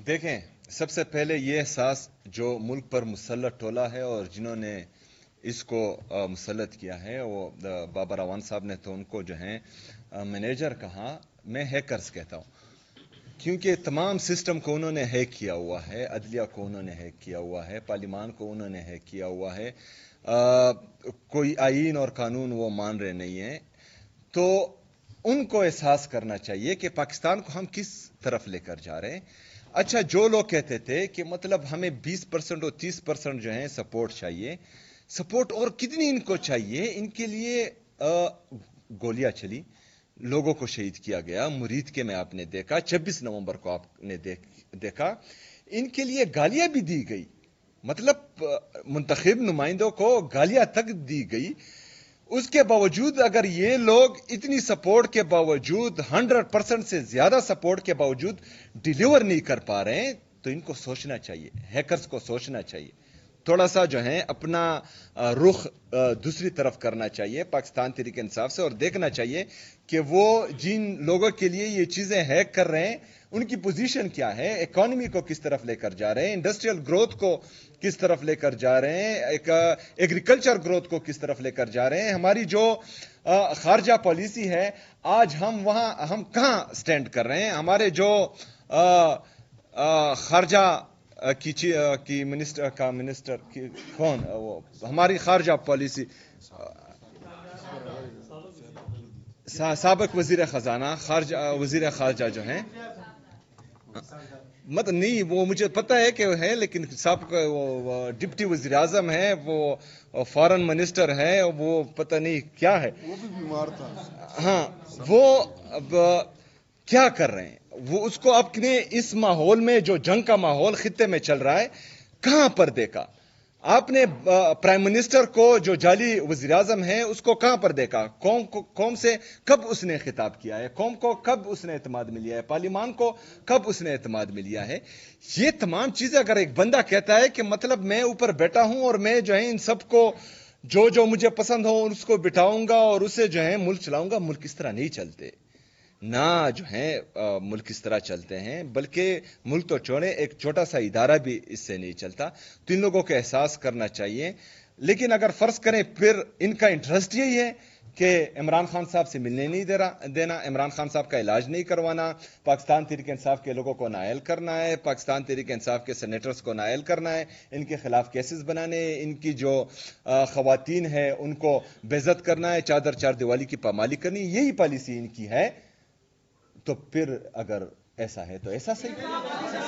دیکھیں، سب سے پہلے یہ احساس جو ملک پر مسلط ٹولا ہے اور جنہوں نے اس کو مسلط کیا ہے، وہ بابا راون صاحب نے تو ان کو جو ہیں مینیجر کہا، میں ہیکرز کہتا ہوں، کیونکہ تمام سسٹم کو انہوں نے ہیک کیا ہوا ہے، عدلیہ کو انہوں نے ہیک کیا ہوا ہے، پارلیمان کو انہوں نے ہیک کیا ہوا ہے، کوئی آئین اور قانون وہ مان رہے نہیں ہیں. تو ان کو احساس کرنا چاہیے کہ پاکستان کو ہم کس طرف لے کر جا رہے ہیں. اچھا، جو لوگ کہتے تھے کہ مطلب ہمیں 20% اور 30% جو ہیں سپورٹ چاہیے، سپورٹ اور کتنی ان کو چاہیے؟ ان کے لیے گولیاں چلی، لوگوں کو شہید کیا گیا، مرید کے میں آپ نے دیکھا، 26 نومبر کو آپ نے دیکھا، ان کے لیے گالیاں بھی دی گئی، مطلب منتخب نمائندوں کو گالیاں تک دی گئی. اس کے باوجود اگر یہ لوگ اتنی سپورٹ کے باوجود 100% سے زیادہ سپورٹ کے باوجود ڈیلیور نہیں کر پا رہے ہیں تو ان کو سوچنا چاہیے، ہیکرز کو سوچنا چاہیے، تھوڑا سا جو ہے اپنا رخ دوسری طرف کرنا چاہیے پاکستان تحریک انصاف سے، اور دیکھنا چاہیے کہ وہ جن لوگوں کے لیے یہ چیزیں ہیک کر رہے ہیں ان کی پوزیشن کیا ہے، اکانومی کو کس طرف لے کر جا رہے ہیں، انڈسٹریل گروتھ کو کس طرف لے کر جا رہے ہیں، ایگریکلچر گروتھ کو کس طرف لے کر جا رہے ہیں. ہماری جو خارجہ پالیسی ہے، آج ہم کہاں سٹینڈ کر رہے ہیں؟ ہمارے جو خارجہ کی منسٹر کون وہ ہماری خارجہ پالیسی، سابق وزیر خزانہ، وزیر خارجہ جو ہیں، مطلب نہیں، وہ مجھے پتہ ہے کہ ہے، لیکن سابق وہ ڈپٹی وزیر اعظم ہے، وہ فارن منسٹر ہے، وہ پتہ نہیں کیا ہے، وہ بھی بیمار تھا. ہاں، وہ اب کیا کر رہے ہیں؟ وہ اس کو اپنے اس ماحول میں، جو جنگ کا ماحول خطے میں چل رہا ہے، کہاں پر دیکھا آپ نے؟ پرائم منسٹر کو جو جعلی وزیر اعظم ہے اس کو کہاں پر دیکھا؟ قوم سے کب اس نے خطاب کیا ہے؟ قوم کو کب اس نے اعتماد میں لیا ہے؟ پارلیمان کو کب اس نے اعتماد میں لیا ہے؟ یہ تمام چیزیں اگر ایک بندہ کہتا ہے کہ مطلب میں اوپر بیٹھا ہوں اور میں جو ہے ان سب کو جو مجھے پسند ہو اس کو بٹھاؤں گا اور اسے جو ہے ملک چلاؤں گا، ملک اس طرح نہیں چلتے. نہ جو ہے ملک اس طرح چلتے ہیں، بلکہ ملک تو چھوڑے، ایک چھوٹا سا ادارہ بھی اس سے نہیں چلتا. تو ان لوگوں کو احساس کرنا چاہیے. لیکن اگر فرض کریں پھر ان کا انٹرسٹ یہی ہے کہ عمران خان صاحب سے ملنے نہیں دینا، عمران خان صاحب کا علاج نہیں کروانا، پاکستان تحریک انصاف کے لوگوں کو نائل کرنا ہے، پاکستان تحریک انصاف کے سینیٹرز کو نائل کرنا ہے، ان کے خلاف کیسز بنانے، ان کی جو خواتین ہیں ان کو بے عزت کرنا ہے، چادر چار دیوالی کی پامالی کرنی، یہی پالیسی ان کی ہے. تو پھر اگر ایسا ہے تو ایسا صحیح.